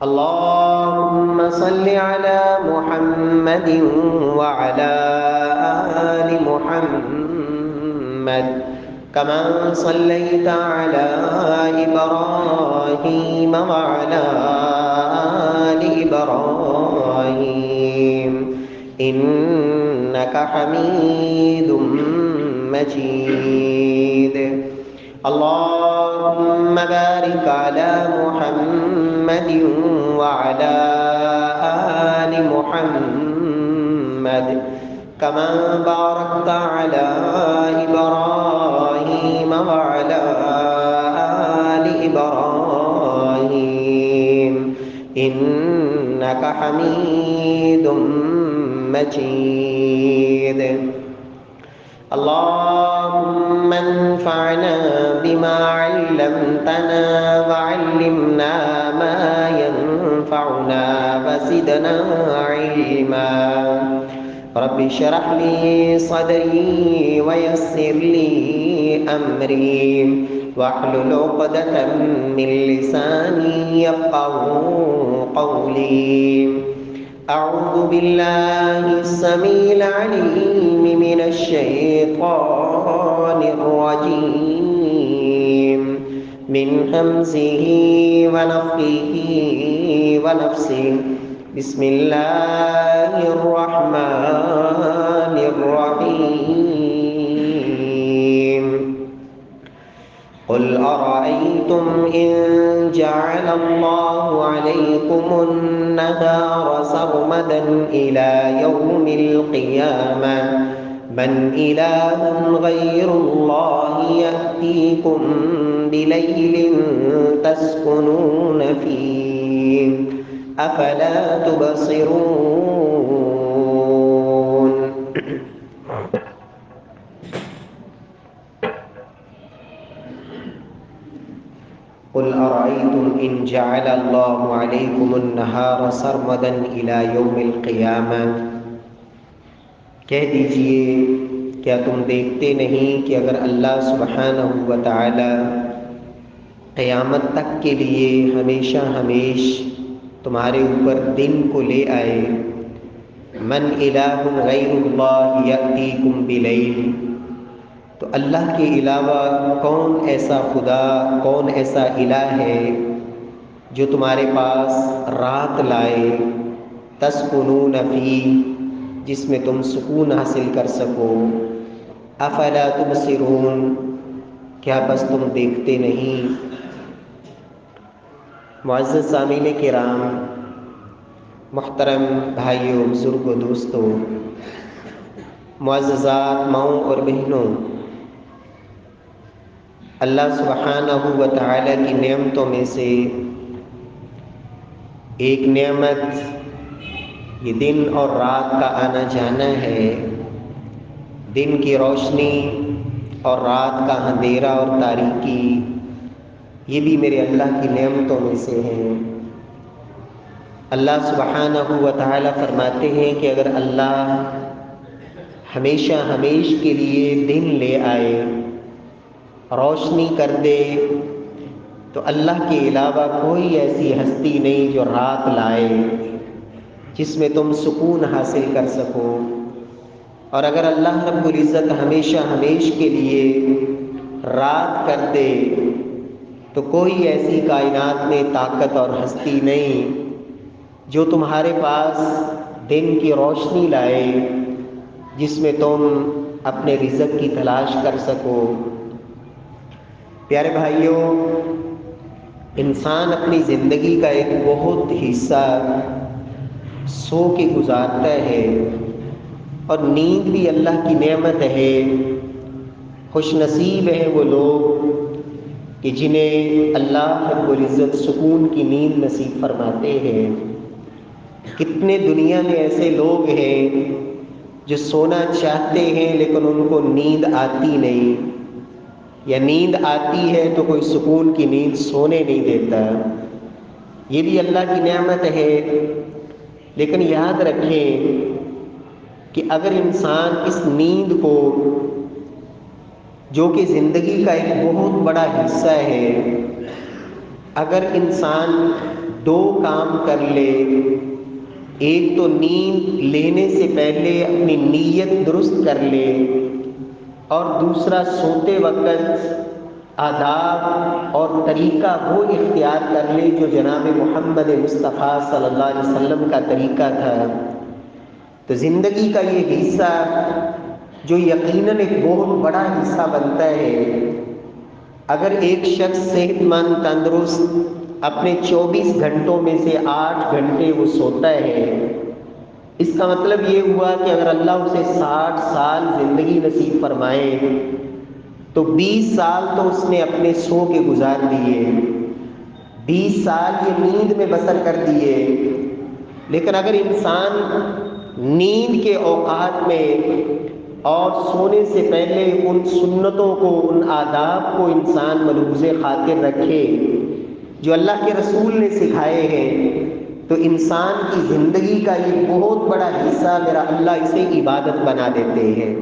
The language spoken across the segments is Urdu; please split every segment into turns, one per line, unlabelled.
اللهم صل على محمد وعلى آل محمد كما صليت على إبراهيم وعلى آل إبراهيم إنك حميد مجيد. اللهم بارك على محمد وعلى آل محمد كما باركت على إبراهيم وعلى آل إبراهيم إنك حميد مجيد. اللهم انفعنا بما علمتنا وعلمنا ما ينفعنا وزدنا علما. رب اشرح لي صدري ويسر لي أمري واحلل عقدة من لساني يفقهوا قولي. أعوذ بالله السميع العليم من الشيطان الرجيم من همزه ونفخه ونفسه. بسم الله الرحمن الرحيم. قل أرأيتم إن جعل الله عليكم النهار سرمدا إلى يوم القيامة من إله غير الله يأتيكم بليل تسكنون فيه أفلا تبصرون. قل أرأيتم إن جعل الله عليكم النهار سرمدا إلى يوم القيامة. کہہ دیجئے کیا تم دیکھتے نہیں کہ اگر اللہ سبحانہ و تعالی قیامت تک کے لیے ہمیشہ ہمیش تمہارے اوپر دن کو لے آئے. من الہ غیر اللہ یأتیکم بلیل، تو اللہ کے علاوہ کون ایسا خدا، کون ایسا الہ ہے جو تمہارے پاس رات لائے، تسکنون فیہ، جس میں تم سکون حاصل کر سکو. افلا تبصرون، کیا بس تم دیکھتے نہیں؟ معزز سامعین کرام، محترم بھائیوں، بزرگوں، دوستوں، معززات ماؤں اور بہنوں، اللہ سبحانہ و تعالی کی نعمتوں میں سے ایک نعمت یہ دن اور رات کا آنا جانا ہے. دن کی روشنی اور رات کا اندھیرا اور تاریکی، یہ بھی میرے اللہ کی نعمتوں میں سے ہیں. اللہ سبحانہ و تعالی فرماتے ہیں کہ اگر اللہ ہمیشہ ہمیش کے لیے دن لے آئے، روشنی کر دے، تو اللہ کے علاوہ کوئی ایسی ہستی نہیں جو رات لائے جس میں تم سکون حاصل کر سکو. اور اگر اللہ رب العزت ہمیشہ ہمیش کے لیے رات کر دے تو کوئی ایسی کائنات میں طاقت اور ہستی نہیں جو تمہارے پاس دن کی روشنی لائے جس میں تم اپنے رزق کی تلاش کر سکو. پیارے بھائیوں، انسان اپنی زندگی کا ایک بہت حصہ سو کے گزارتا ہے، اور نیند بھی اللہ کی نعمت ہے. خوش نصیب ہیں وہ لوگ کہ جنہیں اللہ رب العزت سکون کی نیند نصیب فرماتے ہیں. کتنے دنیا میں ایسے لوگ ہیں جو سونا چاہتے ہیں لیکن ان کو نیند آتی نہیں، یا نیند آتی ہے تو کوئی سکون کی نیند سونے نہیں دیتا. یہ بھی اللہ کی نعمت ہے. لیکن یاد رکھیں کہ اگر انسان اس نیند کو، جو کہ زندگی کا ایک بہت بڑا حصہ ہے، اگر انسان دو کام کر لے، ایک تو نیند لینے سے پہلے اپنی نیت درست کر لے، اور دوسرا سوتے وقت آداب اور طریقہ وہ اختیار کر لے جو جناب محمد مصطفیٰ صلی اللہ علیہ وسلم کا طریقہ تھا۔ تو زندگی کا یہ حصہ جو یقیناً ایک بہت بڑا حصہ بنتا ہے، اگر ایک شخص صحت مند تندرست اپنے 24 گھنٹوں میں سے 8 گھنٹے وہ سوتا ہے، اس کا مطلب یہ ہوا کہ اگر اللہ اسے 60 سال زندگی نصیب فرمائے تو 20 سال تو اس نے اپنے سو کے گزار دیے، 20 سال یہ نیند میں بسر کر دیے۔ لیکن اگر انسان نیند کے اوقات میں اور سونے سے پہلے ان سنتوں کو، ان آداب کو انسان ملحوظ خاطر رکھے جو اللہ کے رسول نے سکھائے ہیں، تو انسان کی زندگی کا یہ بہت بڑا حصہ میرا اللہ اسے عبادت بنا دیتے ہیں۔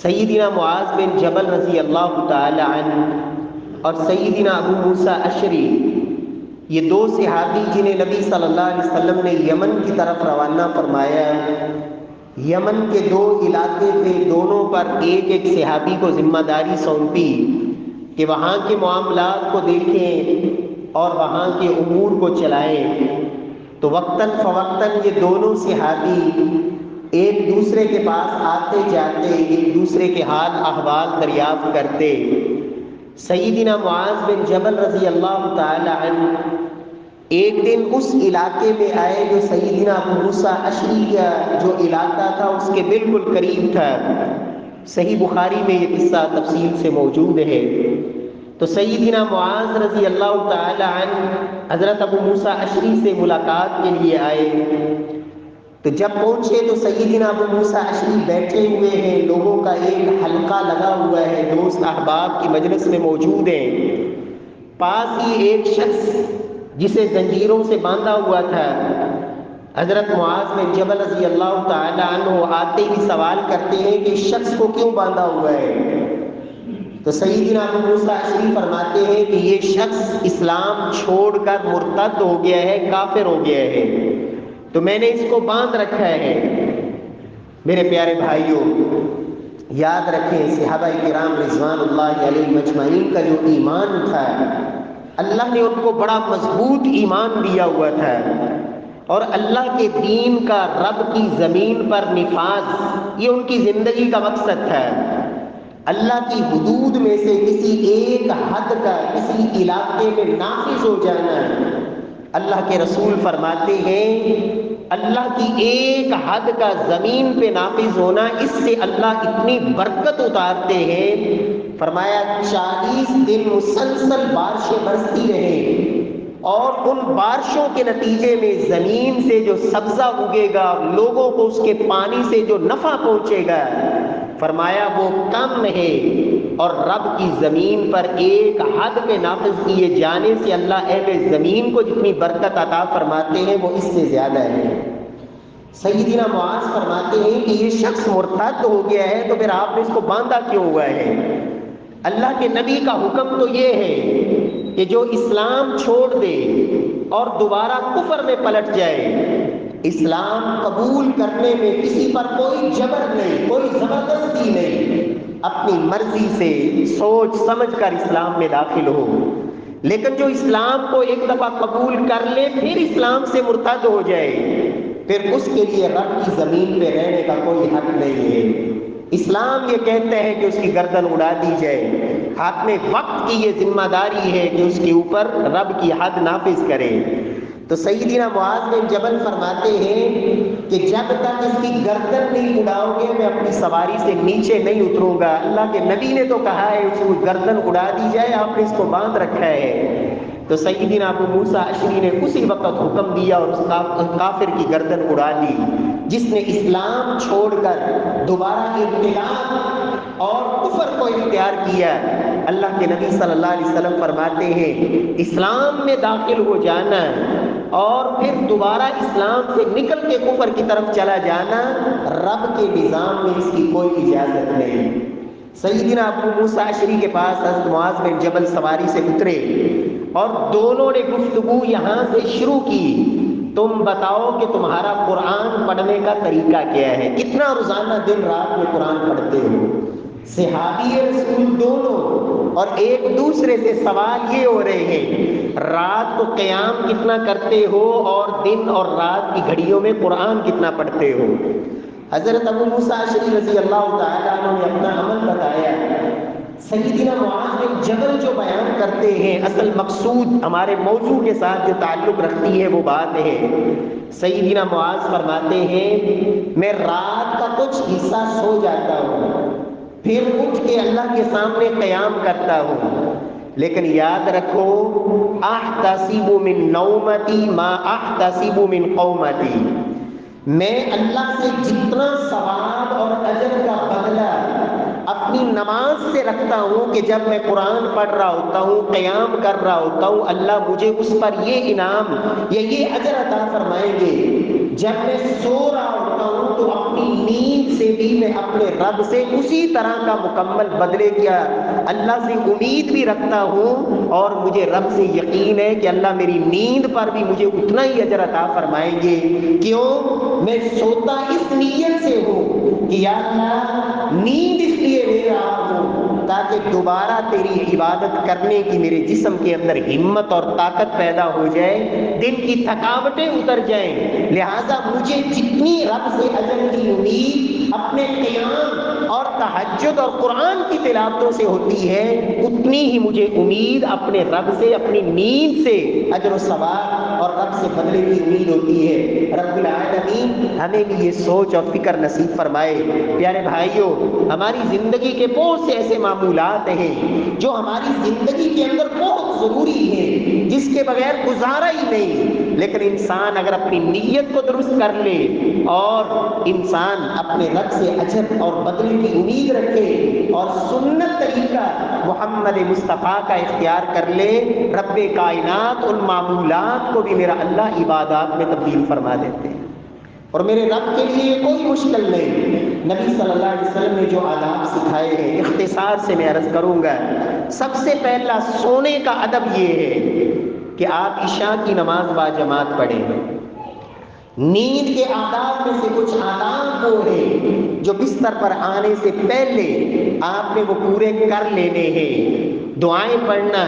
سیدنا معاذ بن جبل رضی اللہ تعالی عنہ اور سیدنا ابو موسیٰ اشعری، یہ دو صحابی جنہیں نبی صلی اللہ علیہ وسلم نے یمن کی طرف روانہ فرمایا، یمن کے دو علاقے تھے، دونوں پر ایک ایک صحابی کو ذمہ داری سونپی کہ وہاں کے معاملات کو دیکھیں اور وہاں کے امور کو چلائیں۔ تو وقتاً فوقتاً یہ دونوں صحابی ایک دوسرے کے پاس آتے جاتے، ایک دوسرے کے حال احوال دریافت کرتے۔ سیدنا معاذ بن جبل رضی اللہ تعالی عنہ ایک دن اس علاقے میں آئے جو سیدنا ابو موسیٰ اشعری کا جو علاقہ تھا اس کے بالکل قریب تھا۔ صحیح بخاری میں یہ قصہ تفصیل سے موجود ہے۔ تو سیدنا معاذ رضی اللہ تعالی عنہ حضرت ابو موسیٰ اشعری سے ملاقات کے لیے آئے۔ تو جب پہنچے تو سیدنا ابو موسیٰ اشعری بیٹھے ہوئے ہیں، لوگوں کا ایک حلقہ لگا ہوا ہے، دوست احباب کی مجلس میں موجود ہیں۔ پاس ہی ایک شخص جسے زنجیروں سے باندھا ہوا تھا، حضرت معاذ بن جبل رضی اللہ تعالی عنہ آتے ہی سوال کرتے ہیں کہ اس شخص کو کیوں باندھا ہوا ہے؟ تو سیدنا ابو موسیٰ اشعری فرماتے ہیں کہ یہ شخص اسلام چھوڑ کر مرتد ہو گیا ہے، کافر ہو گیا ہے، تو میں نے اس کو باندھ رکھا ہے۔ میرے پیارے بھائیوں، یاد رکھیں صحابہ کرام رضوان اللہ علیہ مجمعین کا جو ایمان تھا، اللہ نے ان کو بڑا مضبوط ایمان دیا ہوا تھا، اور اللہ کے دین کا رب کی زمین پر نفاذ یہ ان کی زندگی کا مقصد تھا۔ اللہ کی حدود میں سے کسی ایک حد کا کسی علاقے میں نافذ ہو جانا، اللہ کے رسول فرماتے ہیں اللہ کی ایک حد کا زمین پہ نافذ ہونا، اس سے اللہ اتنی برکت اتارتے ہیں۔ فرمایا 40 دن مسلسل بارشیں برستی رہیں، اور ان بارشوں کے نتیجے میں زمین سے جو سبزہ اگے گا، لوگوں کو اس کے پانی سے جو نفع پہنچے گا، فرمایا وہ کم ہے، اور رب کی زمین پر ایک حد پہ نافذ کیے جانے سے اللہ اہل زمین کو جتنی برکت عطا فرماتے ہیں وہ اس سے زیادہ ہے۔ سیدنا معاذ فرماتے ہیں کہ یہ شخص مرتد ہو گیا ہے، تو پھر آپ نے اس کو باندھا کیوں ہوا ہے؟ اللہ کے نبی کا حکم تو یہ ہے کہ جو اسلام چھوڑ دے اور دوبارہ کفر میں پلٹ جائے، اسلام قبول کرنے میں کسی پر کوئی جبر نہیں، کوئی زبردستی نہیں، اپنی مرضی سے سوچ سمجھ کر اسلام میں داخل ہو۔ لیکن جو اسلام کو ایک دفعہ قبول کر لے پھر اسلام سے مرتد ہو جائے، پھر اس کے لیے رب کی زمین پہ رہنے کا کوئی حق نہیں ہے۔ اسلام یہ کہتا ہے کہ اس کی گردن اڑا دی جائے، حاکم وقت کی یہ ذمہ داری ہے کہ اس کے اوپر رب کی حد نافذ کرے۔ تو سیدنا معاذ بن جبل فرماتے ہیں کہ جب تک اس کی گردن نہیں اڑاؤ گے میں اپنی سواری سے نیچے نہیں اتروں گا۔ اللہ کے نبی نے تو کہا ہے اس کو گردن اڑا دی جائے، آپ نے اس کو باندھ رکھا ہے۔ تو سیدنا ابو موسیٰ اشعری نے اسی وقت حکم دیا اور اس کافر کی گردن اڑا دی، جس نے اسلام چھوڑ کر دوبارہ ارتداد اور کفر کو اختیار کیا۔ اللہ کے نبی صلی اللہ علیہ وسلم فرماتے ہیں اسلام میں داخل ہو جانا اور پھر دوبارہ اسلام سے نکل کے کفر کی طرف چلا جانا، رب کے نظام میں اس کی کوئی اجازت نہیں۔ سیدنا ابو موسیٰ اشعری کے پاس حضرت معاذ بن جبل سواری سے اترے، اور دونوں نے گفتگو یہاں سے شروع کی، تم بتاؤ کہ تمہارا قرآن پڑھنے کا طریقہ کیا ہے، کتنا روزانہ دن رات میں قرآن پڑھتے ہو؟ صحابی رسول دونوں، اور ایک دوسرے سے سوال یہ ہو رہے ہیں، رات کو قیام کتنا کرتے ہو اور دن اور رات کی گھڑیوں میں قرآن کتنا پڑھتے ہو؟ حضرت ابو موسیٰ اشعری رضی اللہ تعالیٰ عنہ نے اپنا عمل بتایا۔ سیدنا معاذ بن جبل جو بیان کرتے ہیں، اصل مقصود ہمارے موضوع کے ساتھ جو تعلق رکھتی ہے وہ بات ہے، سیدنا معاذ فرماتے ہیں میں رات کا کچھ حصہ سو جاتا ہوں، پھر اٹھ کے اللہ کے سامنے قیام کرتا ہوں، لیکن یاد رکھو احتسب من نومتی ما احتسب من قومتی، میں اللہ سے جتنا ثواب اور اجر کا بدلہ اپنی نماز سے رکھتا ہوں کہ جب میں قرآن پڑھ رہا ہوتا ہوں، قیام کر رہا ہوتا ہوں، اللہ مجھے اس پر یہ انعام یا یہ اجر عطا فرمائیں گے، جب میں سو رہا ہوتا ہوں تو اپنی نیند سے بھی میں اپنے رب سے اسی طرح کا مکمل بدلے کیا اللہ سے امید بھی رکھتا ہوں، اور مجھے رب سے یقین ہے کہ اللہ میری نیند پر بھی مجھے اتنا ہی اجر عطا فرمائیں گے۔ کیوں؟ میں سوتا اس نیت سے ہوں کہ یا اللہ نیند اس لیے لے رہا ہوں تاکہ دوبارہ تیری عبادت کرنے کی میرے جسم کے اندر ہمت اور طاقت پیدا ہو جائے، دن کی تھکاوٹیں اتر جائیں، لہٰذا مجھے جتنی رب سے اجر کی امید اپنے قیام اور تہجد اور قرآن کی تلاوتوں سے ہوتی ہے، اتنی ہی مجھے امید اپنے رب سے، اپنی نیند سے اجر و ثواب اور رب سے بدلے کی امید ہوتی ہے۔ رب العالمین ہمیں بھی یہ سوچ اور فکر نصیب فرمائے۔ پیارے بھائیوں، ہماری زندگی کے بہت سے ایسے معمولات ہیں جو ہماری زندگی کے اندر بہت ضروری ہیں، جس کے بغیر گزارا ہی نہیں، لیکن انسان اگر اپنی نیت کو درست کر لے اور انسان اپنے رب سے اجر اور بدلے کی امید رکھے اور سنت طریقہ محمد مصطفیٰ کا اختیار کر لے، رب کائنات ان معمولات کو بھی میرا اللہ عبادات میں تبدیل فرما دیتے ہیں، اور میرے رب کے لیے یہ کوئی مشکل نہیں۔ نبی صلی اللہ علیہ وسلم نے جو آداب سکھائے ہیں، اختصار سے میں عرض کروں گا، سب سے پہلا سونے کا ادب یہ ہے کہ آپ عشاء کی نماز باجماعت پڑھیں۔ نیند کے آداب میں سے کچھ آداب وہ ہیں جو بستر پر آنے سے پہلے آپ نے وہ پورے کر لینے ہیں۔ دعائیں پڑھنا،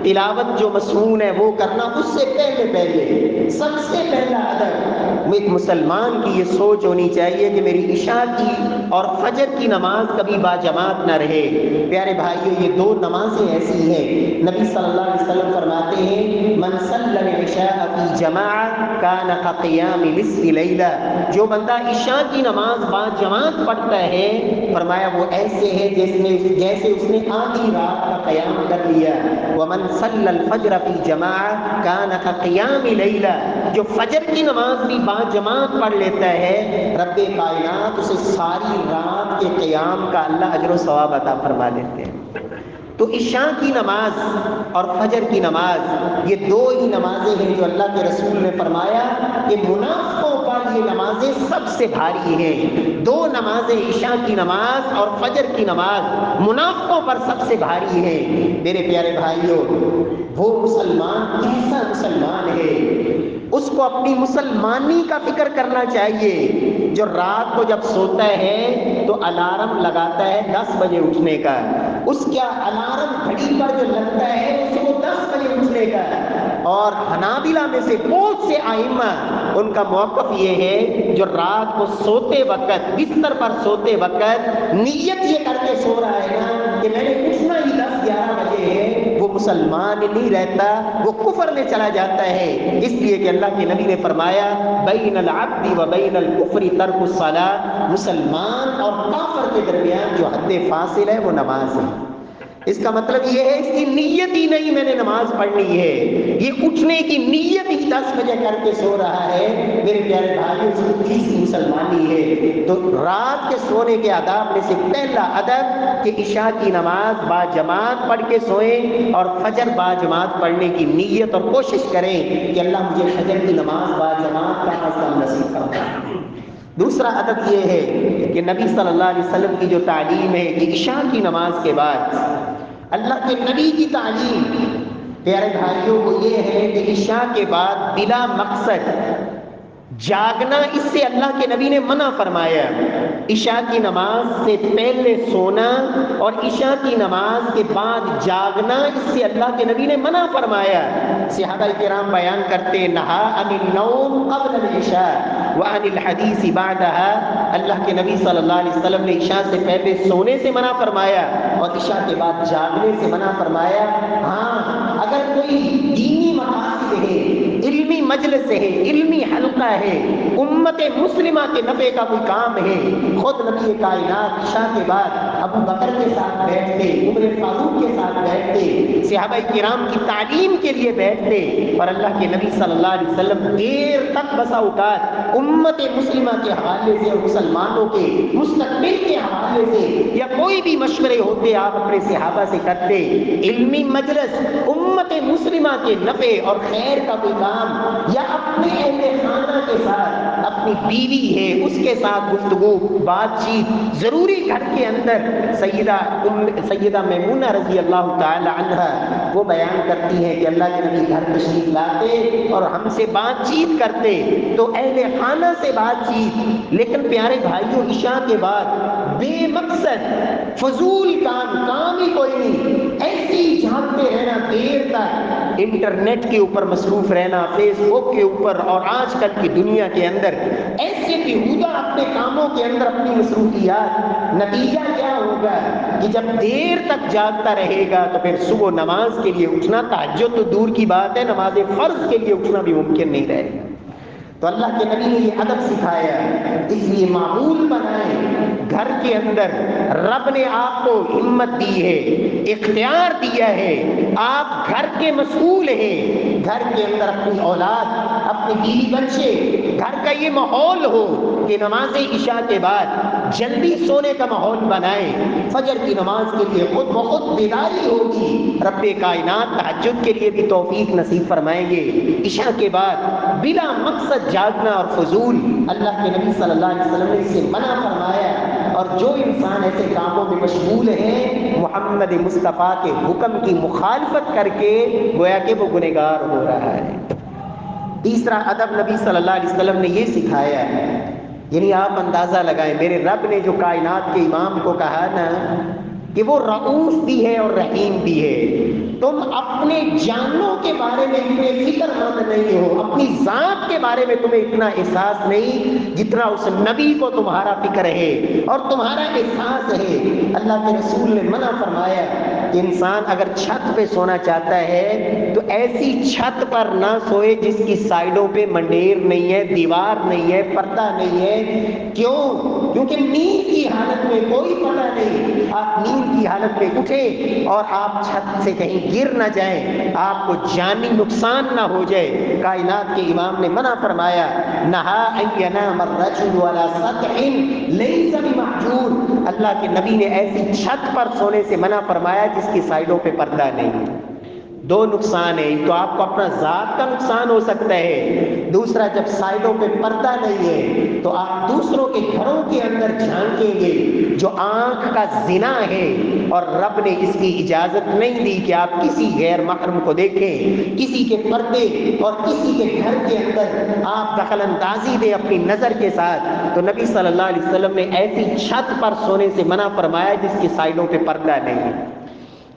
تلاوت جو مسنون ہے وہ کرنا، اس سے پہلے سب سے پہلا ادب ایک مسلمان کی یہ سوچ ہونی چاہیے کہ میری عشاء کی اور فجر کی نماز کبھی باجماعت نہ رہے۔ پیارے بھائیو، یہ دو نمازیں ایسی ہیں، نبی صلی اللہ علیہ وسلم فرماتے ہیں من صلی العشاء فی جماعہ کان کقیام نصف لیلہ، جو بندہ عشاء کی نماز باجماعت پڑھتا ہے، فرمایا وہ ایسے ہے جیسے اس نے آدھی رات کا قیام کر لیا۔ ومن صلی الفجر فی جماعہ کان کقیام لیلہ، جو فجر کی نماز بھی باجماعت پڑھ لیتا ہے، رب کائنات اسے ساری رات کے قیام کا اللہ اجر و ثواب عطا فرما دیتے ہیں۔ تو عشاء کی نماز اور فجر کی نماز یہ دو ہی نمازیں ہیں جو اللہ کے رسول نے فرمایا کہ منافقوں پر یہ نمازیں سب سے بھاری ہیں۔ دو نمازیں، عشاء کی نماز اور فجر کی نماز، منافقوں پر سب سے بھاری ہیں۔ میرے پیارے بھائیوں، وہ مسلمان کیسا مسلمان ہے، اس کو اپنی مسلمانی کا فکر کرنا چاہیے، جو رات کو جب سوتا ہے تو الارم لگاتا ہے 10 بجے اٹھنے کا، اس کا الارم گھڑی پر جو لگتا ہے اس کو 10 بجے اٹھنے کا۔ اور حنابلہ میں سے بہت سے ائمہ ان کا موقف یہ ہے جو رات کو سوتے وقت، بستر پر سوتے وقت نیت یہ کر کے سو رہا ہے نا کہ میں نے اٹھنا ہی 10-11 بجے ہے، وہ مسلمان نہیں رہتا، وہ کفر میں چلا جاتا ہے۔ اس لیے کہ اللہ کے نبی نے فرمایا بین العبد و بین الکفر ترک الصلاۃ، مسلمان اور کافر کے درمیان جو حد فاصل ہے وہ نماز ہے۔ اس کا مطلب یہ ہے اس کی نیت ہی نہیں میں نے نماز پڑھنی ہے، یہ اٹھنے کی نیت ہی 10 بجے کر کے سو رہا ہے، میرے پیارے بھائیوں، اس کی تیسری مسلمانی ہے۔ تو رات کے سونے کے آداب میں سے پہلا ادب کہ عشاء کی نماز باجماعت پڑھ کے سوئیں اور فجر باجماعت پڑھنے کی نیت اور کوشش کریں کہ اللہ مجھے فجر کی نماز باجماعت کا فضل نصیب فرمائے۔ دوسرا ادب یہ ہے کہ نبی صلی اللہ علیہ وسلم کی جو تعلیم ہے کہ عشاء کی نماز کے بعد، اللہ کے نبی کی تعلیم پیارے بھائیوں کو یہ ہے کہ عشاء کے بعد بلا مقصد جاگنا، اس سے اللہ کے نبی نے منع فرمایا۔ عشاء کی نماز سے پہلے سونا اور عشاء کی نماز کے بعد جاگنا، اس سے اللہ کے نبی نے منع فرمایا۔ صحابہ کرام بیان کرتے نہا عن النوم قبل العشاء وعن الحدیث بعدها، اللہ کے نبی صلی اللہ علیہ وسلم نے عشاء سے پہلے سونے سے منع فرمایا اور عشاء کے بعد جاگنے سے منع فرمایا۔ ہاں، اگر کوئی دینی مقاصد ہے، علمی مجلس ہے، علمی حلقہ ہے، امت مسلمہ کے نفع کا کوئی کام ہے، خود نبی کائنات عشاء کے بعد ابو بکر کے ساتھ بیٹھتے، عمر فاروق کے ساتھ بیٹھتے، صحابہ کرام کی تعلیم کے لیے بیٹھتے، اور اللہ کے نبی صلی اللہ علیہ وسلم دیر تک بسا اوقات امت مسلمہ کے حوالے سے اور مسلمانوں کے مستقبل کے حوالے سے یا کوئی بھی مشورے ہوتے آپ اپنے صحابہ سے کرتے۔ علمی مجلس، امت مسلمہ کے نفع اور خیر کا کوئی کام، یا اپنے اہل خانہ کے ساتھ، اپنی بیوی ہے اس کے ساتھ گفتگو بات چیت ضروری، گھر کے اندر سیدہ میمونہ رضی اللہ تعالی عنہا وہ بیان کرتی ہیں کہ اللہ کے نبی گھر تشریف لاتے اور ہم سے بات چیت کرتے تو اہل خانہ سے بات چیت، لیکن پیارے بھائیوں عشاء کے بعد بے مقصد فضول کام ہی کوئی نہیں، ایسی جھانکتے رہنا دیر تک، انٹرنیٹ کے اوپر مصروف رہنا، فیس بک کے اوپر اور آج کل کی دنیا کے اندر ایسے بیہودہ اپنے کاموں کے اندر اپنی مصروفیات، نتیجہ کیا ہوگا کہ جب دیر تک جاگتا رہے گا تو پھر صبح نماز کے لیے اٹھنا، تہجد تو دور کی بات ہے، نماز فرض کے لیے اٹھنا بھی ممکن نہیں رہے گا۔ تو اللہ کے نبی نے یہ ادب سکھایا، اس لیے معمول بنائیں گھر کے اندر۔ رب نے آپ کو ہمت دی ہے، اختیار دیا ہے، آپ گھر کے مسئول ہیں، گھر کے اندر اپنی اولاد، اپنی بیوی بچے، گھر کا یہ ماحول ہو کہ نماز عشاء کے بعد جلدی سونے کا ماحول بنائیں، فجر کی نماز کے لیے خود بخود بیداری ہوگی، رب کائنات تہجد کے لیے بھی توفیق نصیب فرمائیں گے۔ عشاء کے بعد بلا مقصد جاگنا اور فضول، اللہ کے نبی صلی اللہ علیہ وسلم نے اس سے منع فرمایا، اور جو انسان ایسے کاموں میں مشغول ہیں محمد مصطفیٰ کے حکم کی مخالفت کر کے گویا کہ وہ گنہگار ہو رہا ہے۔ تیسرا ادب نبی صلی اللہ علیہ وسلم نے یہ سکھایا ہے، یعنی آپ اندازہ لگائیں، میرے رب نے جو کائنات کے امام کو کہا نا کہ وہ رؤوف بھی ہے اور رحیم بھی ہے، تم اپنے جانوں کے بارے میں اتنے فکر مند نہیں ہو، اپنی ذات کے بارے میں تمہیں اتنا احساس نہیں جتنا اس نبی کو تمہارا فکر ہے اور تمہارا احساس ہے۔ اللہ کے رسول نے منع فرمایا کہ انسان اگر چھت پہ سونا چاہتا ہے تو ایسی چھت پر نہ سوئے جس کی سائڈوں پہ منڈیر نہیں ہے، دیوار نہیں ہے، پردہ نہیں ہے۔ کیوں؟ کیونکہ نیند کی حالت میں کوئی پتہ نہیں، آپ نیند کی حالت میں اٹھیں اور آپ چھت سے کہیں گر نہ جائیں، آپ کو جانی نقصان نہ ہو جائے۔ کائنات کے امام نے منع فرمایا، نہا ان ینام الرجل علی سطح لیس بمحجور، اللہ کے نبی نے ایسی چھت پر سونے سے منع فرمایا جس کی سائڈوں پہ پردہ نہیں۔ دو نقصان ہیں، تو آپ کو اپنا ذات کا نقصان ہو سکتا ہے، دوسرا جب سائڈوں پہ پردہ نہیں ہے تو آپ دوسروں کے گھروں کے اندر جھانکیں گے جو آنکھ کا زنا ہے، اور رب نے اس کی اجازت نہیں دی کہ آپ کسی غیر محرم کو دیکھیں، کسی کے پردے اور کسی کے گھر کے اندر آپ دخل اندازی دیں اپنی نظر کے ساتھ۔ تو نبی صلی اللہ علیہ وسلم نے ایسی چھت پر سونے سے منع فرمایا جس کی سائڈوں پہ پردہ نہیں ہے۔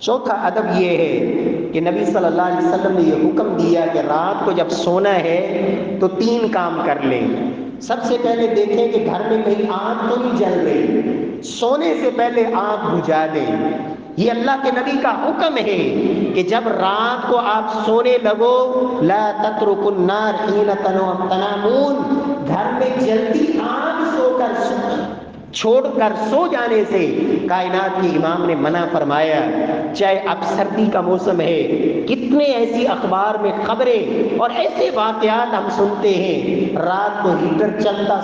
چوتھا ادب یہ ہے کہ نبی صلی اللہ علیہ وسلم نے یہ حکم دیا کہ رات کو جب سونا ہے تو 3 کام کر لیں۔ سب سے پہلے دیکھیں کہ گھر میں کہیں آگ تو نہیں جل رہی، سونے سے پہلے آگ بجھا دیں۔ یہ اللہ کے نبی کا حکم ہے کہ جب رات کو آپ سونے لگو، لا تترکوا النار حین تنامون، گھر میں جلتی آگ چھوڑ کر سو جانے سے کائنات کے امام نے منع فرمایا۔ چاہے اب سردی کا موسم ہے، کتنے ایسی اخبار میں خبریں اور ایسے واقعات ہم سنتے ہیں، رات کو ہیٹر چلتا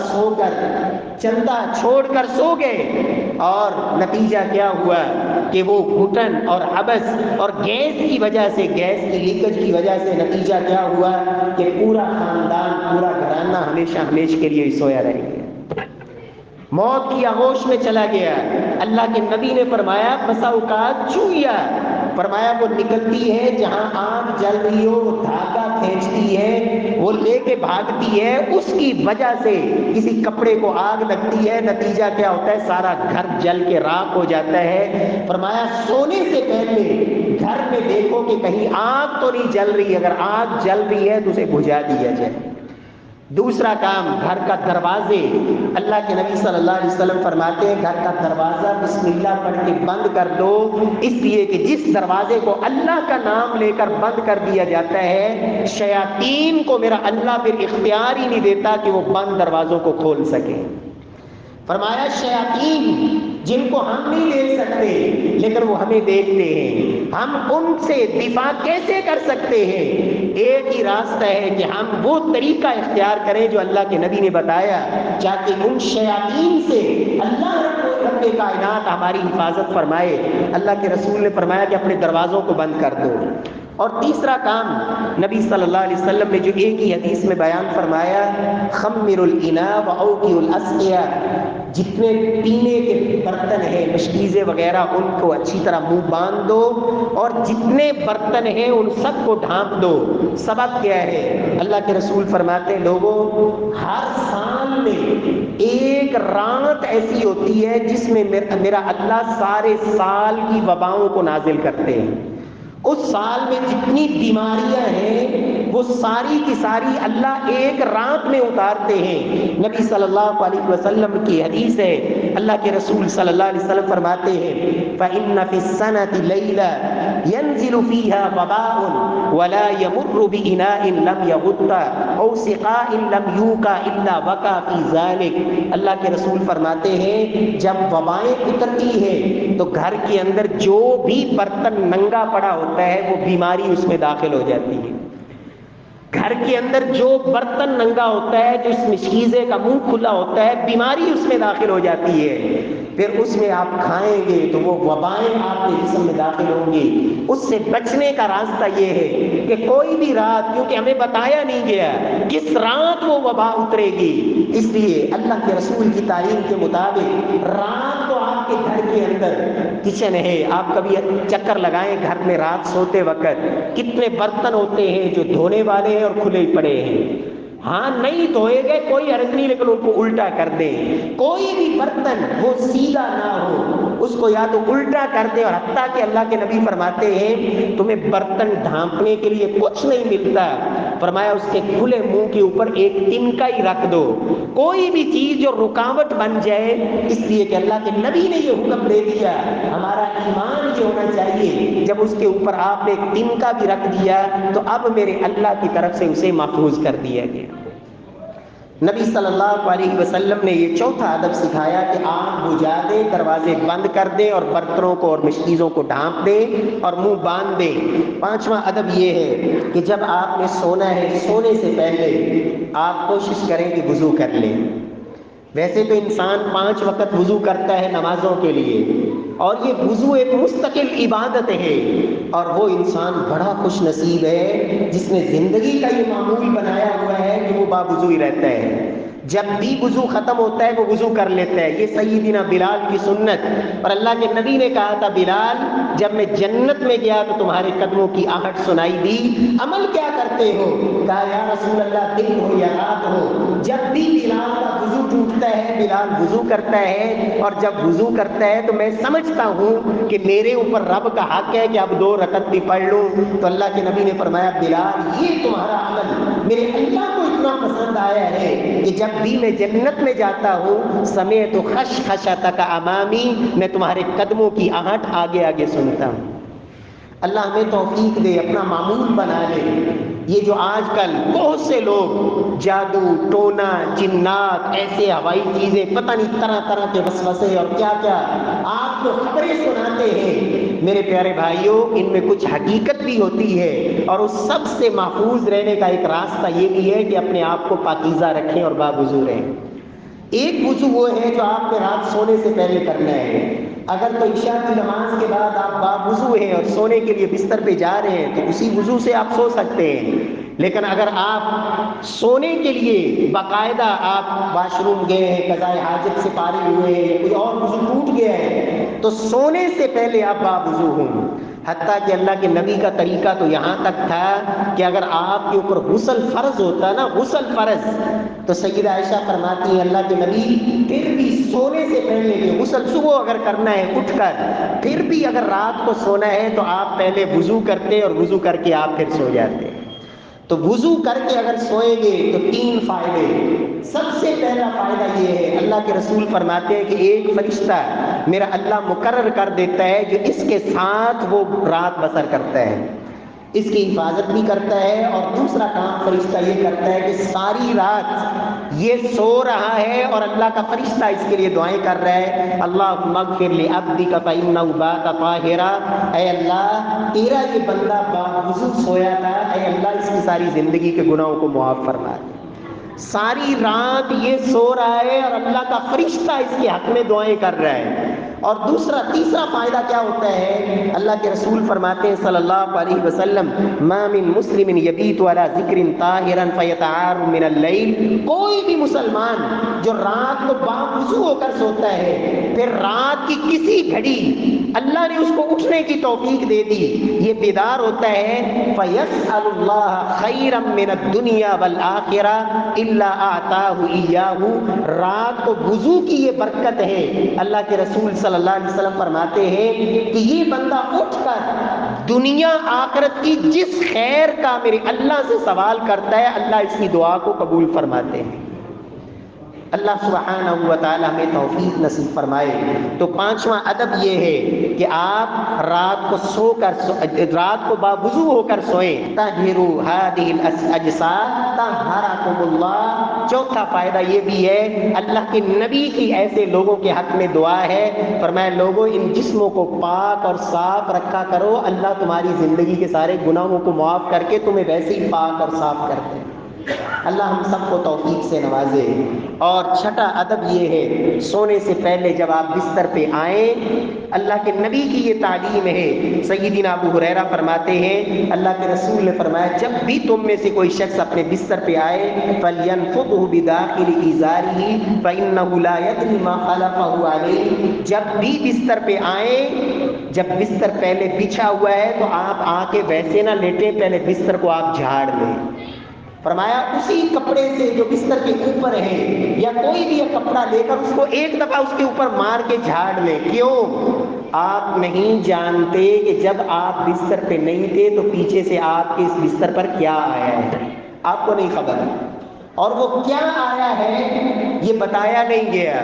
چھوڑ کر سو گئے، اور نتیجہ کیا ہوا کہ وہ گھٹن اور حبس اور گیس کی وجہ سے، گیس کی لیکیج کی وجہ سے نتیجہ کیا ہوا کہ پورا خاندان، پورا گھرانہ ہمیشہ کے لیے سویا رہ گیا، موت کی آغوش میں چلا گیا۔ اللہ کے نبی نے فرمایا بسا اوقات چوہیا فرمایا وہ نکلتی ہے جہاں آگ جل رہی ہو، وہ دھاگا کھینچتی ہے، وہ لے کے بھاگتی ہے، اس کی وجہ سے کسی کپڑے کو آگ لگتی ہے، نتیجہ کیا ہوتا ہے؟ سارا گھر جل کے راکھ ہو جاتا ہے۔ فرمایا سونے سے پہلے گھر میں دیکھو کہ کہیں آگ تو نہیں جل رہی، اگر آگ جل رہی ہے تو اسے بجھا دیا جائے۔ دوسرا کام، گھر کا دروازے، اللہ کے نبی صلی اللہ علیہ وسلم فرماتے ہیں گھر کا دروازہ بسم اللہ پڑھ کے بند کر دو، اس لیے کہ جس دروازے کو اللہ کا نام لے کر بند کر دیا جاتا ہے، شیاطین کو میرا اللہ پھر اختیار ہی نہیں دیتا کہ وہ بند دروازوں کو کھول سکے۔ فرمایا شیاطین جن کو ہم نہیں دیکھ سکتے لیکن وہ ہمیں دیکھتے ہیں، ہم ان سے دفاع کیسے کر سکتے ہیں؟ ایک ہی راستہ ہے کہ ہم وہ طریقہ اختیار کریں جو اللہ کے نبی نے بتایا، تاکہ ان شیاطین سے اللہ رب کائنات ہماری حفاظت فرمائے۔ اللہ کے رسول نے فرمایا کہ اپنے دروازوں کو بند کر دو۔ اور تیسرا کام نبی صلی اللہ علیہ وسلم نے جو ایک ہی حدیث میں بیان فرمایا، خمر الاناء واوقوا الاسقیاء، جتنے پینے کے برتن ہیں، مشکیزیں وغیرہ، ان کو اچھی طرح منہ باندھ دو، اور جتنے برتن ہیں ان سب کو ڈھانپ دو۔ سبب کیا ہے؟ اللہ کے رسول فرماتے ہیں لوگوں، ہر سال میں ایک رات ایسی ہوتی ہے جس میں میرا اللہ سارے سال کی وباؤں کو نازل کرتے ہیں۔ اس سال میں جتنی بیماریاں ہیں وہ ساری کی ساری اللہ ایک رات میں اتارتے ہیں۔ نبی صلی اللہ علیہ وسلم کی حدیث ہے، اللہ کے رسول صلی اللہ علیہ وسلم فرماتے ہیں فَإِنَّ فِي السَّنَةِ لَيْلَةً يَنزِلُ فِيهَا وَبَاءٌ وَلَا يَمُرُّ بِإِنَاءٍ لَمْ يَغُطَّ أَوْ سِقَاءٍ لَمْ يُوقَ إِلَّا وَقَعَ فِي ذَلِكَ۔ اللہ کے رسول فرماتے ہیں جب وبائیں اترتی ہیں تو گھر کے اندر جو بھی برتن ننگا پڑا ہوتا ہے وہ بیماری اس میں داخل ہو جاتی ہے۔ گھر کے اندر جو برتن ننگا ہوتا ہے، جو اس مشکیزے کا منہ کھلا ہوتا ہے، بیماری اس میں داخل ہو جاتی ہے۔ پھر اس میں آپ کھائیں گے تو وہ وبائیں آپ کے جسم میں داخل ہوں گی۔ اس سے بچنے کا راستہ یہ ہے کہ کوئی بھی رات، کیونکہ ہمیں بتایا نہیں گیا کس رات وہ وبا اترے گی، اس لیے اللہ کے رسول کی تعلیم کے مطابق رات کو آپ کے گھر کے اندر کچن ہے، آپ کبھی چکر لگائیں گھر میں رات سوتے وقت کتنے برتن ہوتے ہیں جو دھونے والے ہیں اور کھلے ہی پڑے ہیں۔ ہاں نہیں دھوئے گئے کوئی حرج نہیں، لیکن ان کو الٹا کر دیں، کوئی بھی برتن وہ سیدھا نہ ہو، اس کو یا تو الٹا کر دیں۔ اور حتیٰ کہ اللہ کے نبی فرماتے ہیں تمہیں برتن ڈھانپنے کے لیے کچھ نہیں ملتا، فرمایا اس کے کھلے منہ کے اوپر ایک تنکا ہی رکھ دو، کوئی بھی چیز جو رکاوٹ بن جائے، اس لیے کہ اللہ کے نبی نے یہ حکم دے دیا۔ ہمارا ایمان یہ ہونا چاہیے جب اس کے اوپر آپ نے ایک تنکا بھی رکھ دیا تو اب میرے اللہ کی طرف سے اسے محفوظ کر دیا گیا۔ نبی صلی اللہ علیہ وسلم نے یہ چوتھا ادب سکھایا کہ آگ بجھا دیں، دروازے بند کر دیں، اور برتنوں کو اور مشکیزوں کو ڈھانپ دیں اور منہ باندھ دیں۔ پانچواں ادب یہ ہے کہ جب آپ نے سونا ہے، سونے سے پہلے آپ کوشش کریں کہ وضو کر لیں۔ ویسے تو انسان 5 وقت وضو کرتا ہے نمازوں کے لیے، اور یہ وضو ایک مستقل عبادت ہے، اور وہ انسان بڑا خوش نصیب ہے جس نے زندگی کا یہ معمول بنایا ہوا ہے کہ وہ باوضو ہی رہتا ہے۔ جب بھی وضو ختم ہوتا ہے وہ وضو کر لیتا ہے، یہ سیدنا بلال کی سنت۔ اور اللہ کے نبی نے کہا تھا بلال جب میں جنت میں گیا تو تمہارے قدموں کی آہٹ سنائی دی، عمل کیا کرتے ہو؟ کہا یا رسول اللہ دن ہو یا رات ہو، جب بھی بلال کا وضو ٹوٹتا ہے بلال وضو کرتا ہے، اور جب وضو کرتا ہے تو میں سمجھتا ہوں کہ میرے اوپر رب کا حق ہے کہ اب 2 رکعت بھی پڑھ لوں۔ تو اللہ کے نبی نے فرمایا بلال یہ تمہارا عمل میرے اللہ کو اتنا پسند آیا ہے کہ جب بھی میں جنت میں جاتا ہوں سمیت خشخشتک امامی، میں تمہارے قدموں کی آہٹ آگے آگے سنتا ہوں۔ اللہ ہمیں توفیق دے، اپنا معمول بنا لے۔ یہ جو آج کل بہت سے لوگ جادو ٹونا جنات ایسے ہوائی چیزیں پتہ نہیں طرح طرح کے وسوسے اور کیا کیا آپ کو خبریں سناتے ہیں، میرے پیارے بھائیوں ان میں کچھ حقیقت بھی ہوتی ہے، اور اس سب سے محفوظ رہنے کا ایک راستہ یہ بھی ہے کہ اپنے آپ کو پاکیزہ رکھیں اور باوضو رہیں۔ ایک وضو وہ ہے جو آپ نے رات سونے سے پہلے کرنا ہے۔ اگر تو عشاء کی نماز کے بعد آپ باوضو ہیں اور سونے کے لیے بستر پہ جا رہے ہیں تو اسی وضو سے آپ سو سکتے ہیں، لیکن اگر آپ سونے کے لیے باقاعدہ آپ واش روم گئے ہیں، قضائے حاجت سے فارغ ہوئے ہیں، کوئی اور وضو ٹوٹ گیا ہے، تو سونے سے پہلے آپ باوضو ہوں۔ حتیٰ کہ اللہ کے نبی کا طریقہ تو یہاں تک تھا کہ اگر آپ کے اوپر غسل فرض ہوتا نا، غسل فرض، تو سیدہ عائشہ فرماتی ہیں اللہ کے نبی پھر بھی سونے سے پہلے بھی غسل صبح اگر کرنا ہے اٹھ کر، پھر بھی اگر رات کو سونا ہے تو آپ پہلے وضو کرتے اور وضو کر کے آپ پھر سو جاتے۔ تو وضو کر کے اگر سوئیں گے تو 3 فائدے۔ سب سے پہلا فائدہ یہ ہے، اللہ کے رسول فرماتے ہیں کہ ایک فرشتہ میرا اللہ مقرر کر دیتا ہے جو اس کے ساتھ وہ رات بسر کرتا ہے، اس کی حفاظت بھی کرتا ہے، اور دوسرا کام فرشتہ یہ کرتا ہے کہ ساری رات یہ سو رہا ہے اور اللہ کا فرشتہ اس کے لیے دعائیں کر رہا ہے، اللہم اغفر لعبدک فإنہ بات طاہرا، اے اللہ تیرا یہ بندہ باوضو سویا تھا، اے اللہ اس کی ساری زندگی کے گناہوں کو معاف فرما دے۔ ساری رات یہ سو رہا ہے اور اللہ کا فرشتہ اس کے حق میں دعائیں کر رہا ہے۔ اور تیسرا فائدہ کیا ہوتا ہے، اللہ کے رسول فرماتے ہیں صلی اللہ علیہ وسلم، ما من مسلم یبیت علی ذکر طاہرا فیتعار من اللیل، کوئی بھی مسلمان جو رات کو باوضو ہو کر سوتا ہے پھر رات کی کسی گھڑی اللہ نے اس کو اٹھنے کی توفیق دے دی، یہ بیدار ہوتا ہے، فیسأل اللہ خیرا من الدنیا والآخرہ الا اعطاہ ایاہ، رات کو وضو کی یہ برکت ہے۔ اللہ کے رسول صلی اللہ علیہ وسلم فرماتے ہیں کہ یہ بندہ اٹھ کر دنیا آخرت کی جس خیر کا میرے اللہ سے سوال کرتا ہے، اللہ اس کی دعا کو قبول فرماتے ہیں۔ اللہ سبحانہ و تعالی ہمیں توفیق نصیب فرمائے۔ تو 5واں ادب یہ ہے کہ آپ رات کو باوضو ہو کر سوئیں، طہروا ہذہ الاجساد طہرکم اللہ۔ چوتھا فائدہ یہ بھی ہے، اللہ کے نبی کی ایسے لوگوں کے حق میں دعا ہے، فرمایا لوگوں ان جسموں کو پاک اور صاف رکھا کرو، اللہ تمہاری زندگی کے سارے گناہوں کو معاف کر کے تمہیں ویسے ہی پاک اور صاف کرتے ہیں۔ اللہ ہم سب کو توفیق سے نوازے۔ اور چھٹا ادب یہ ہے، سونے سے پہلے جب آپ بستر پہ آئیں، اللہ کے نبی کی یہ تعلیم ہے۔ سیدنا ابو ہریرہ فرماتے ہیں اللہ کے رسول نے فرمایا جب بھی تم میں سے کوئی شخص اپنے بستر پہ آئے فَلْيَنْفُضْهُ بِدَاخِلِ إِزَارِهِ فَإِنَّهُ لَا يَدْرِي مَا خَلَفَهُ عَلَيْهِ، جب بھی بستر پہ آئیں، جب بستر پہلے بچھا ہوا ہے تو آپ آ کے ویسے نہ لیٹیں، پہلے بستر کو آپ جھاڑ لیں۔ فرمایا اسی کپڑے سے جو بستر کے اوپر ہے یا کوئی بھی کپڑا لے کر اس کو ایک دفعہ اس کے اوپر مار کے جھاڑ لیں۔ کیوں؟ آپ نہیں جانتے کہ جب آپ بستر پہ نہیں تھے تو پیچھے سے آپ کے اس بستر پر کیا آیا ہے، آپ کو نہیں خبر، اور وہ کیا آیا ہے یہ بتایا نہیں گیا۔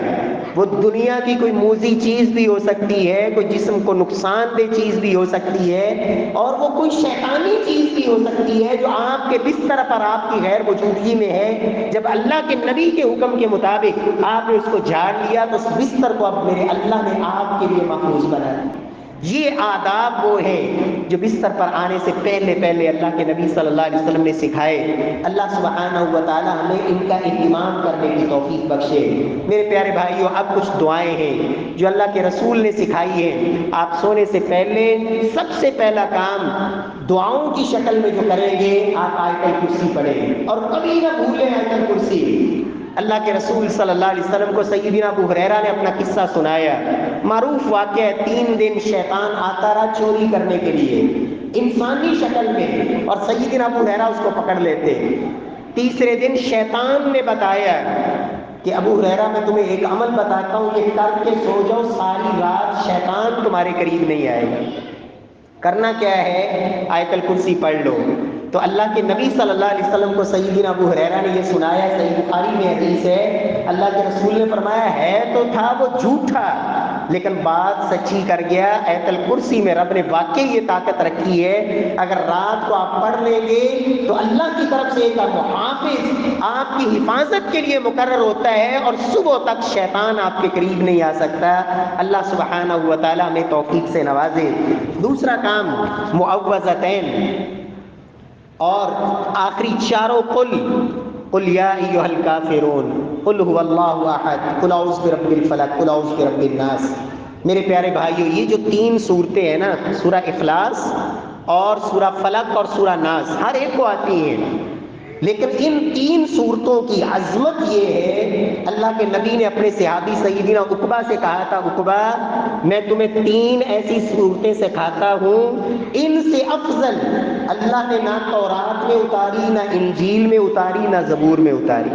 وہ دنیا کی کوئی موذی چیز بھی ہو سکتی ہے، کوئی جسم کو نقصان دہ چیز بھی ہو سکتی ہے، اور وہ کوئی شیطانی چیز بھی ہو سکتی ہے جو آپ کے بستر پر آپ کی غیر موجودگی میں ہے۔ جب اللہ کے نبی کے حکم کے مطابق آپ نے اس کو جھاڑ لیا تو اس بستر کو اب میرے اللہ نے آپ کے لیے محفوظ بنا دیا۔ یہ آداب وہ ہیں جو بستر پر آنے سے پہلے اللہ کے نبی صلی اللہ علیہ وسلم نے سکھائے۔ اللہ سبحانہ و تعالی ہمیں ان کا اہتمام کرنے کی توفیق بخشے۔ میرے پیارے بھائیوں، اب کچھ دعائیں ہیں جو اللہ کے رسول نے سکھائی ہیں۔ آپ سونے سے پہلے سب سے پہلا کام دعاؤں کی شکل میں جو کریں گے، آپ آیت الکرسی پڑھیں، اور کبھی نہ بھولیں آیت الکرسی۔ اللہ کے رسول صلی اللہ علیہ وسلم کو سیدنا ابو ہریرہ نے اپنا قصہ سنایا، معروف واقعہ ہے۔ 3 دن شیطان آتا رہا چوری کرنے کے لیے انسانی شکل میں، اور سیدنا ابو ہریرہ اس کو پکڑ لیتے۔ تیسرے دن شیطان نے بتایا کہ ابو ہریرہ میں تمہیں ایک عمل بتاتا ہوں، یہ کر کے سو جاؤ، ساری رات شیطان تمہارے قریب نہیں آئے گا۔ کرنا کیا ہے؟ آیت الکرسی پڑھ لو۔ تو اللہ کے نبی صلی اللہ علیہ وسلم کو سیدنا ابو ہریرہ نے یہ سنایا، صحیح بخاری میں حدیث ہے، اللہ کے رسول نے فرمایا ہے تو تھا وہ جھوٹا لیکن بات سچی کر گیا۔ آیت الکرسی میں رب نے واقعی یہ طاقت رکھی ہے، اگر رات کو آپ پڑھ لیں گے تو اللہ کی طرف سے ایک محافظ آپ کی حفاظت کے لیے مقرر ہوتا ہے، اور صبح تک شیطان آپ کے قریب نہیں آ سکتا۔ اللہ سبحانہ و تعالی ہمیں توفیق سے نوازے۔ دوسرا کام معوذتین، اور آخری چاروں قل یا ایھا الکافرون، قل هو اللہ احد، قل اعوذ برب الفلق، قل اعوذ برب الناس۔ میرے پیارے بھائیو، یہ جو 3 صورتیں ہیں نا، سورہ اخلاص اور سورہ فلق اور سورہ ناس، ہر ایک کو آتی ہیں، لیکن ان تین صورتوں کی عظمت یہ ہے، اللہ کے نبی نے اپنے صحابی سیدنا عقبہ سے کہا تھا، عقبہ میں تمہیں تین ایسی صورتیں سکھاتا ہوں، ان سے افضل اللہ نے نہ تورات میں اتاری، نہ انجیل میں اتاری، نہ زبور میں اتاری،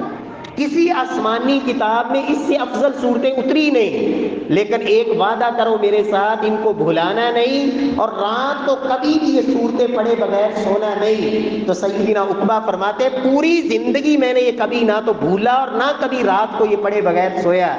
کسی آسمانی کتاب میں اس سے افضل صورتیں اتری نہیں، لیکن ایک وعدہ کرو میرے ساتھ، ان کو بھلانا نہیں اور رات کو کبھی بھی یہ صورتیں پڑھے بغیر سونا نہیں۔ تو سیدنا عقبہ فرماتے پوری زندگی میں نے یہ کبھی نہ تو بھولا اور نہ کبھی رات کو یہ پڑھے بغیر سویا،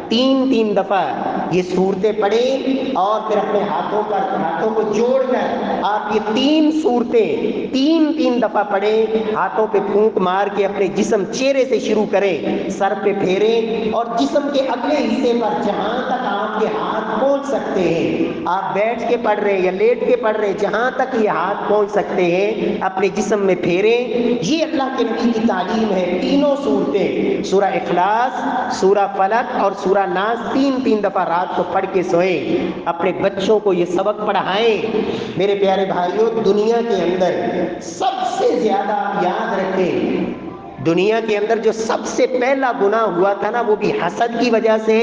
تین دفعہ یہ صورتیں پڑھیں اور پھر اپنے ہاتھوں کو جوڑ کر آپ یہ تین صورتیں تین دفعہ پڑھیں، ہاتھوں پہ پھونک مار کے اپنے جسم چہرے سے شروع کریں، سر پہ پھیریں اور جسم کے اگلے حصے پر جہاں تک آپ کے ہاتھ پہنچ سکتے ہیں، آپ بیٹھ کے پڑھ رہے ہیں یا لیٹ کے پڑھ رہے ہیں، جہاں تک یہ ہاتھ پہنچ سکتے ہیں اپنے جسم میں پھیریں۔ یہ اللہ کے نبی کی تعلیم ہے۔ تینوں صورتیں، سورہ اخلاص، سورہ فلق اور سورہ ناس، تین دفعہ رات کو پڑھ کے سوئیں، اپنے بچوں کو یہ سبق پڑھائیں۔ میرے پیارے بھائیوں، دنیا کے اندر سب سے زیادہ یاد رکھیں، دنیا کے اندر جو سب سے پہلا گناہ ہوا تھا نا، وہ بھی حسد کی وجہ سے،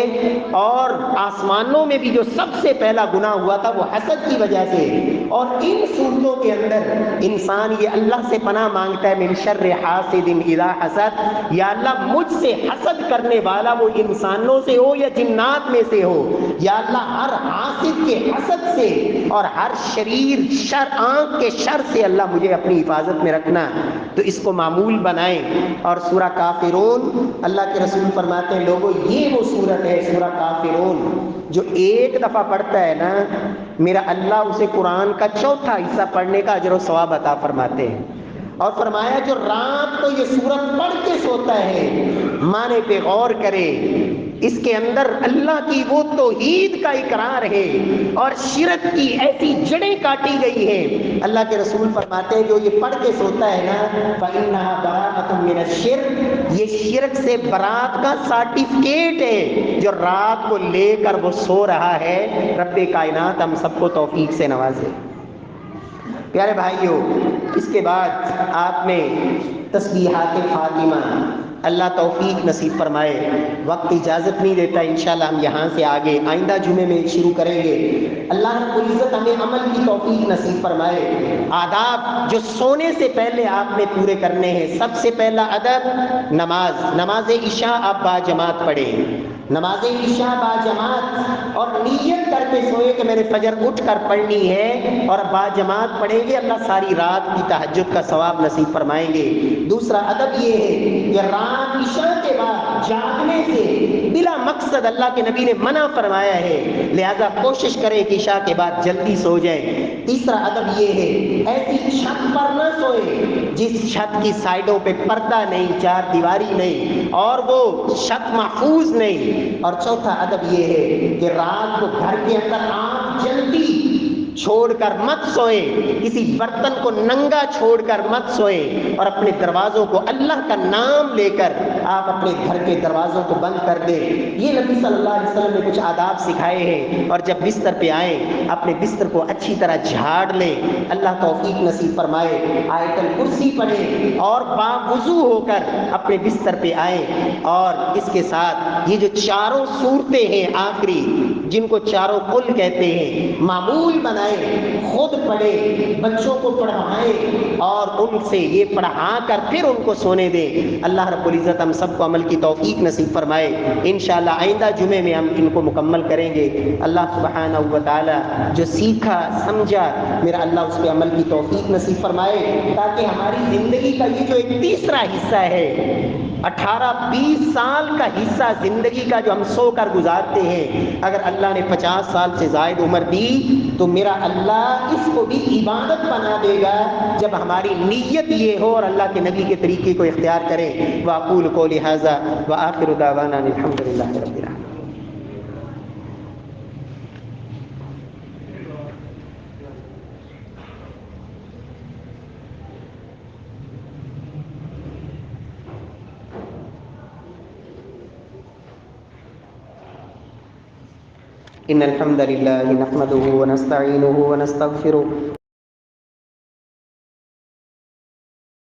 اور آسمانوں میں بھی جو سب سے پہلا گناہ ہوا تھا وہ حسد کی وجہ سے۔ اور ان صورتوں کے اندر انسان یہ اللہ سے پناہ مانگتا ہے، من شر حاسد اذا حسد، یا اللہ مجھ سے حسد کرنے والا وہ انسانوں سے ہو یا جنات میں سے ہو، یا اللہ ہر حاسد کے حسد سے اور ہر شریر شر آنکھ کے شر سے اللہ مجھے اپنی حفاظت میں رکھنا۔ تو اس کو معمول بنائیں۔ اور سورہ کافرون، اللہ کے رسول فرماتے ہیں لوگوں یہ وہ سورت ہے سورہ کافرون، جو ایک دفعہ پڑھتا ہے نا، میرا اللہ اسے قرآن کا چوتھا حصہ پڑھنے کا اجر و ثواب عطا فرماتے ہیں۔ اور فرمایا جو رات کو یہ سورت پڑھ کے سوتا ہے، معنی پہ غور کرے، اس کے اندر اللہ کی وہ توحید کا اقرار ہے اور شرک کی ایسی جڑیں کاٹی گئی ہیں۔ اللہ کے رسول فرماتے ہیں جو یہ پڑھ کے سوتا ہے نا، فَإِنَّهَا بَرَاءَةٌ مِّنَ الشِّرْكِ، یہ شرک سے برات کا سرٹیفکیٹ ہے جو رات کو لے کر وہ سو رہا ہے۔ رب کائنات ہم سب کو توفیق سے نوازے۔ پیارے بھائیوں، اس کے بعد آپ نے تسبیحات فاطمہ، اللہ توفیق نصیب فرمائے، وقت اجازت نہیں دیتا، انشاءاللہ ہم یہاں سے آگے آئندہ جمعے میں شروع کریں گے۔ اللہ رب العزت ہمیں عمل کی توفیق نصیب فرمائے۔ آداب جو سونے سے پہلے آپ نے پورے کرنے ہیں، سب سے پہلا ادب نماز عشاء آپ با جماعت پڑھیں، نماز عشاء با جماعت، اور نیت کر کے سوئے کہ میں نے فجر اٹھ کر پڑھنی ہے اور با جماعت پڑھیں گے، اللہ ساری رات کی تہجد کا ثواب نصیب فرمائیں گے۔ دوسرا ادب یہ ہے کہ رات عشاء کے بعد جاگنے سے بلا مقصد اللہ کے نبی نے منع فرمایا ہے، لہذا کوشش کریں کہ عشاء کے بعد جلدی سو جائیں۔ تیسرا ادب یہ ہے ایسی چھت پر نہ سوئیں جس چھت کی سائڈوں پہ پردہ نہیں، چار دیواری نہیں اور وہ چھت محفوظ نہیں۔ اور چوتھا ادب یہ ہے کہ رات کو گھر کے اندر آنکھ جلدی چھوڑ کر مت سوئیں، کسی برتن کو ننگا چھوڑ کر مت سوئیں، اور اپنے دروازوں کو اللہ کا نام لے کر آپ اپنے گھر کے دروازوں کو بند کر دیں۔ یہ نبی صلی اللہ علیہ وسلم نے کچھ آداب سکھائے ہیں۔ اور جب بستر پہ آئیں اپنے بستر کو اچھی طرح جھاڑ لیں، اللہ توفیق نصیب فرمائے، آیت الکرسی پڑھیں اور باوضو ہو کر اپنے بستر پہ آئیں۔ اور اس کے ساتھ یہ جو چاروں صورتیں ہیں آخری، جن کو چاروں قل کہتے ہیں، معمول بنائیں، خود پڑھیں، بچوں کو پڑھائیں اور ان سے یہ پڑھا کر پھر ان کو سونے دیں۔ اللہ رب العزت ہم سب کو عمل کی توفیق نصیب فرمائے۔ انشاءاللہ آئندہ جمعے میں ہم ان کو مکمل کریں گے۔ اللہ سبحانہ و تعالی جو سیکھا سمجھا، میرا اللہ اس پہ عمل کی توفیق نصیب فرمائے، تاکہ ہماری زندگی کا یہ جو ایک تیسرا حصہ ہے، 18-20 سال کا حصہ زندگی کا جو ہم سو کر گزارتے ہیں، اگر اللہ نے 50 سال سے زائد عمر دی تو میرا اللہ اس کو بھی عبادت بنا دے گا جب ہماری نیت یہ ہو اور اللہ کے نبی کے طریقے کو اختیار کریں۔ وَأَقُولُ قَوْلِي هَذَا وَآخِرُ دَعْوَانَا أَنِ الْحَمْدُ لِلَّهِ رَبِّ الْعَالَمِينَ۔ إن الحمد لله نحمده ونستعينه ونستغفره